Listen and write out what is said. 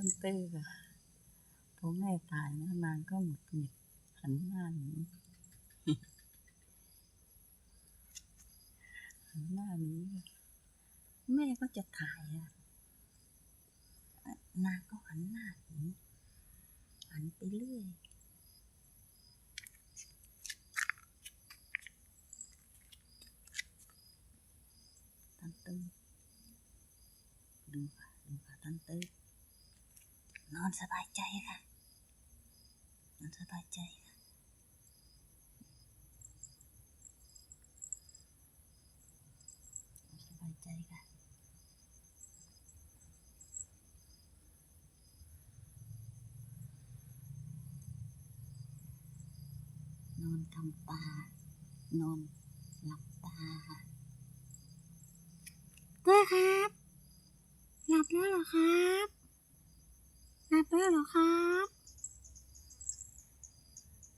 ตั้งตื้อค่ะพอแม่ตายนะนางก็หงุดหงิดหันหน้าหนีหันหน้าหนีแม่ก็จะถ่ายนางก็หันหน้าหนีหันไปเรื่อยตั้งตื้อดูค่ะตั้งตื้อนอนสบายใจค่ะนอนสบายใจค่ะสบายใจค่ะนอนทำตานอนหลับตาค่ะเต้ครับหลับแล้วเหรอครับหลับแล้วเหรอครั